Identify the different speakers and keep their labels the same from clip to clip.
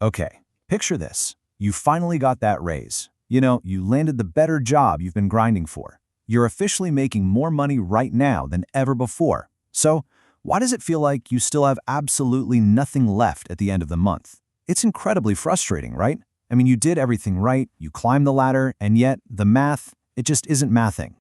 Speaker 1: Okay, picture this. You finally got that raise. You landed the better job you've been grinding for. You're officially making more money right now than ever before. So, why does it feel like you still have absolutely nothing left at the end of the month? It's incredibly frustrating, right? I mean, you did everything right, you climbed the ladder, and yet the math, it just isn't mathing.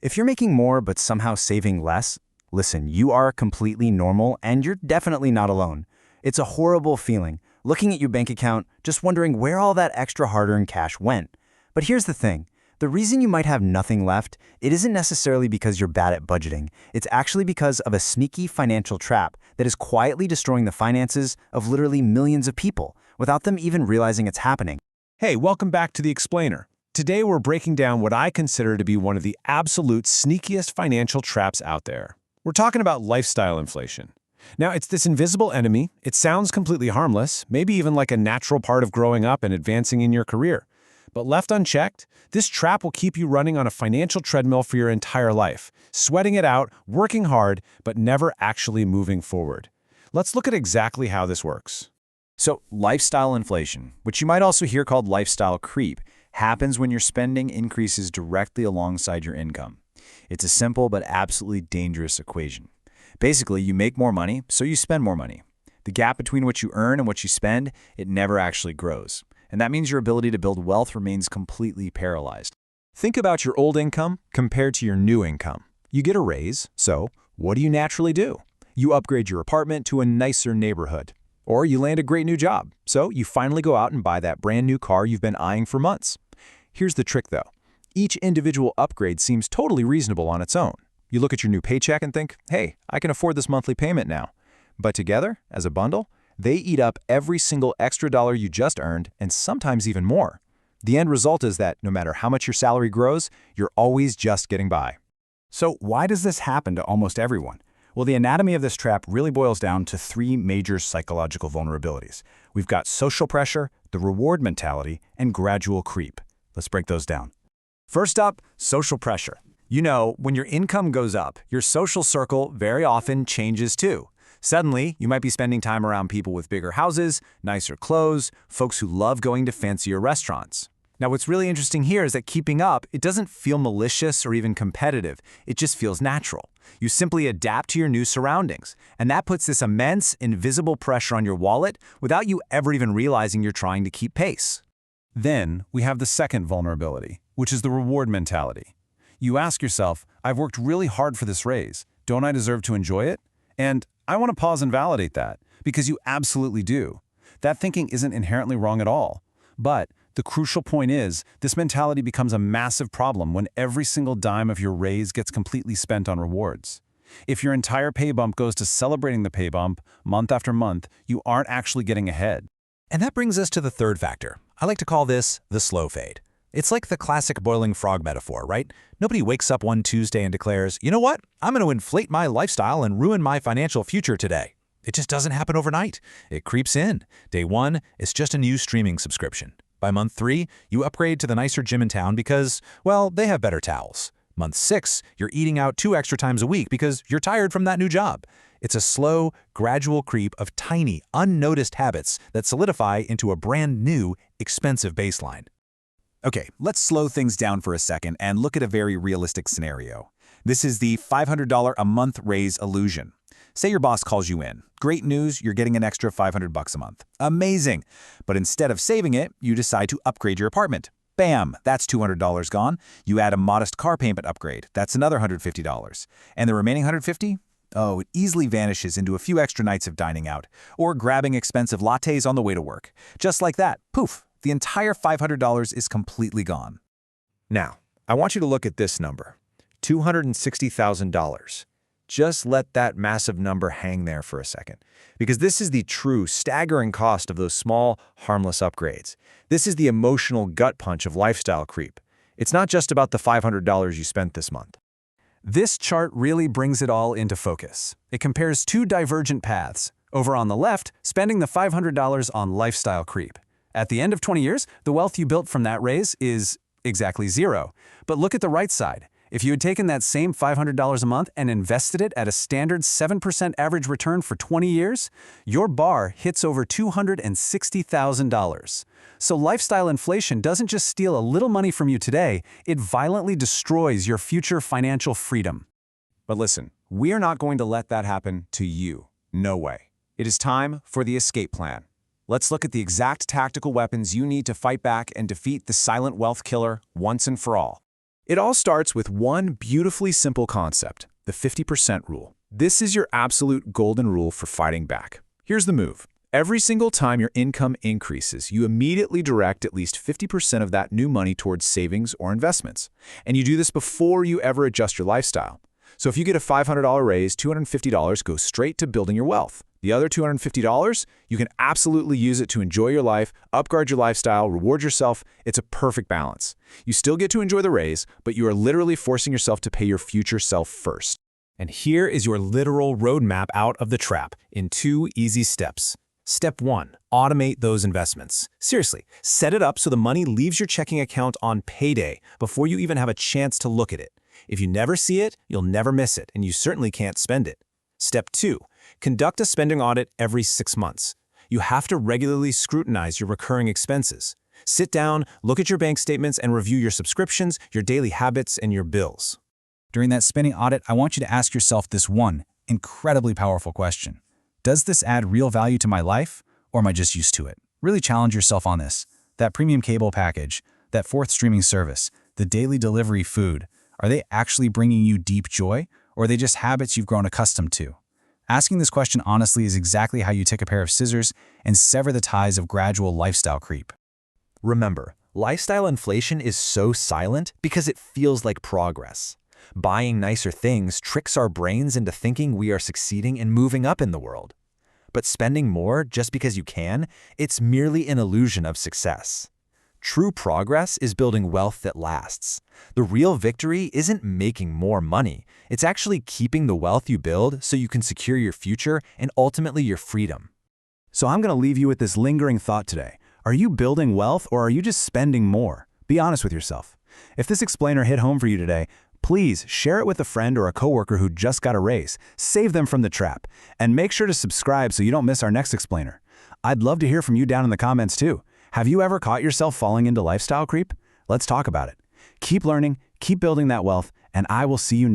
Speaker 2: If you're making more but somehow saving less, listen, you are completely normal and you're definitely not alone. It's a horrible feeling, looking at your bank account, just wondering where all that extra hard-earned cash went. But here's the thing. The reason you might have nothing left, it isn't necessarily because you're bad at budgeting. It's actually because of a sneaky financial trap that is quietly destroying the finances of literally millions of people without them even realizing it's happening.
Speaker 3: Hey, welcome back to The Explainer. Today we're breaking down what I consider to be one of the absolute sneakiest financial traps out there. We're talking about lifestyle inflation. Now, it's this invisible enemy. It sounds completely harmless, maybe even like a natural part of growing up and advancing in your career. But left unchecked, this trap will keep you running on a financial treadmill for your entire life, sweating it out, working hard, but never actually moving forward. Let's look at exactly how this works.
Speaker 2: So, lifestyle inflation, which you might also hear called lifestyle creep, happens when your spending increases directly alongside your income. It's a simple but absolutely dangerous equation. Basically, you make more money, so you spend more money. The gap between what you earn and what you spend, it never actually grows. And that means your ability to build wealth remains completely paralyzed.
Speaker 3: Think about your old income compared to your new income. You get a raise, so what do you naturally do? You upgrade your apartment to a nicer neighborhood. Or you land a great new job, so you finally go out and buy that brand new car you've been eyeing for months. Here's the trick though. Each individual upgrade seems totally reasonable on its own. You look at your new paycheck and think, hey, I can afford this monthly payment now. But together, as a bundle, they eat up every single extra dollar you just earned and sometimes even more. The end result is that no matter how much your salary grows, you're always just getting by.
Speaker 2: So why does this happen to almost everyone? Well, the anatomy of this trap really boils down to three major psychological vulnerabilities. We've got social pressure, the reward mentality, and gradual creep. Let's break those down. First up, social pressure. When your income goes up, your social circle very often changes too. Suddenly, you might be spending time around people with bigger houses, nicer clothes, folks who love going to fancier restaurants. Now, what's really interesting here is that keeping up, it doesn't feel malicious or even competitive. It just feels natural. You simply adapt to your new surroundings, and that puts this immense, invisible pressure on your wallet without you ever even realizing you're trying to keep pace.
Speaker 3: Then we have the second vulnerability, which is the reward mentality. You ask yourself, I've worked really hard for this raise. Don't I deserve to enjoy it? And I want to pause and validate that, because you absolutely do. That thinking isn't inherently wrong at all. But the crucial point is, this mentality becomes a massive problem when every single dime of your raise gets completely spent on rewards. If your entire pay bump goes to celebrating the pay bump month after month, you aren't actually getting ahead.
Speaker 4: And that brings us to the third factor. I like to call this the slow fade. It's like the classic boiling frog metaphor, right? Nobody wakes up one Tuesday and declares, you know what? I'm going to inflate my lifestyle and ruin my financial future today. It just doesn't happen overnight. It creeps in. Day one, it's just a new streaming subscription. By month 3, you upgrade to the nicer gym in town because, well, they have better towels. Month 6, you're eating out 2 extra times a week because you're tired from that new job. It's a slow, gradual creep of tiny, unnoticed habits that solidify into a brand new, expensive baseline.
Speaker 2: Okay, let's slow things down for a second and look at a very realistic scenario. This is the $500 a month raise illusion. Say your boss calls you in. Great news, you're getting an extra $500 a month. Amazing! But instead of saving it, you decide to upgrade your apartment. Bam! That's $200 gone. You add a modest car payment upgrade. That's another $150. And the remaining $150? Oh, it easily vanishes into a few extra nights of dining out or grabbing expensive lattes on the way to work. Just like that, poof, the entire $500 is completely gone.
Speaker 3: Now, I want you to look at this number, $260,000. Just let that massive number hang there for a second, because this is the true, staggering cost of those small, harmless upgrades. This is the emotional gut punch of lifestyle creep. It's not just about the $500 you spent this month.
Speaker 1: This chart really brings it all into focus. It compares two divergent paths. Over on the left, spending the $500 on lifestyle creep. At the end of 20 years, the wealth you built from that raise is exactly zero. But look at the right side.
Speaker 2: If you had taken that same $500 a month and invested it at a standard 7% average return for 20 years, your bar hits over $260,000. So lifestyle inflation doesn't just steal a little money from you today, it violently destroys your future financial freedom.
Speaker 3: But listen, we are not going to let that happen to you. No way. It is time for the escape plan. Let's look at the exact tactical weapons you need to fight back and defeat the silent wealth killer once and for all. It all starts with one beautifully simple concept, the 50% rule. This is your absolute golden rule for fighting back. Here's the move. Every single time your income increases, you immediately direct at least 50% of that new money towards savings or investments. And you do this before you ever adjust your lifestyle. So if you get a $500 raise, $250 goes straight to building your wealth. The other $250, you can absolutely use it to enjoy your life, upgrade your lifestyle, reward yourself. It's a perfect balance. You still get to enjoy the raise, but you are literally forcing yourself to pay your future self first.
Speaker 4: And here is your literal roadmap out of the trap in 2 easy steps. Step 1, automate those investments. Seriously, set it up so the money leaves your checking account on payday before you even have a chance to look at it. If you never see it, you'll never miss it, and you certainly can't spend it. Step 2, conduct a spending audit every 6 months. You have to regularly scrutinize your recurring expenses. Sit down, look at your bank statements, and review your subscriptions, your daily habits, and your bills.
Speaker 1: During that spending audit, I want you to ask yourself this one incredibly powerful question. Does this add real value to my life, or am I just used to it? Really challenge yourself on this. That premium cable package, that 4th streaming service, the daily delivery food, are they actually bringing you deep joy, or are they just habits you've grown accustomed to? Asking this question honestly is exactly how you take a pair of scissors and sever the ties of gradual lifestyle creep.
Speaker 4: Remember, lifestyle inflation is so silent because it feels like progress. Buying nicer things tricks our brains into thinking we are succeeding and moving up in the world. But spending more just because you can, it's merely an illusion of success. True progress is building wealth that lasts. The real victory isn't making more money. It's actually keeping the wealth you build so you can secure your future and ultimately your freedom.
Speaker 2: So I'm going to leave you with this lingering thought today. Are you building wealth or are you just spending more? Be honest with yourself. If this explainer hit home for you today, please share it with a friend or a coworker who just got a raise. Save them from the trap. And make sure to subscribe so you don't miss our next explainer. I'd love to hear from you down in the comments too. Have you ever caught yourself falling into lifestyle creep? Let's talk about it. Keep learning, keep building that wealth, and I will see you next time.